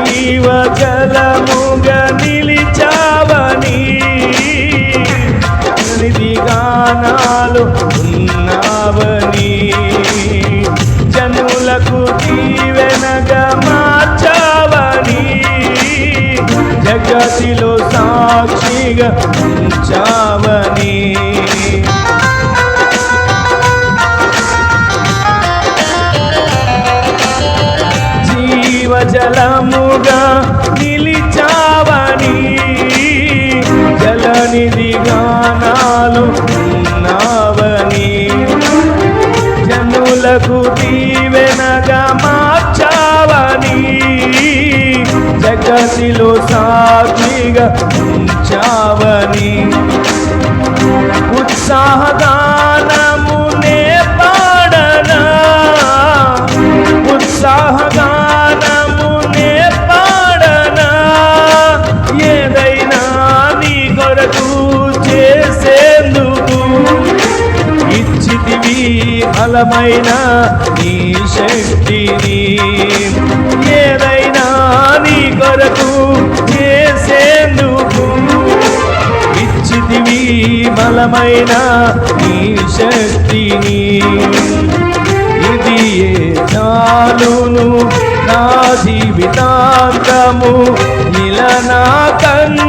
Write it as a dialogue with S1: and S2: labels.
S1: జీవజలముగా నిలిచావని గానాలు ఉన్నావని జనులకు దీవెనగా మార్చావని జగతిలో సాక్షిగా ఉంచావని జీవజలముగా నిలిచావని జలనిధి గానాలు ఉన్నావని జనులకు దీవెనగా మార్చావని జగతిలో సాక్షిగా ఉంచావని ఉత్సాహగానమునే పాడనా ఉత్సాహగానమునే పాడనా ఏదైనా నీ కొరకు చేసేందుకు ఇచ్చితివి బలమైన నీ శక్తిని ఏదైనా నీ కొరకు చేసేందుకు ఇచ్చితివి బలమైన నీ శక్తిని ఇది చాలును నా జీవితాంతము ఇలా నా కన్ను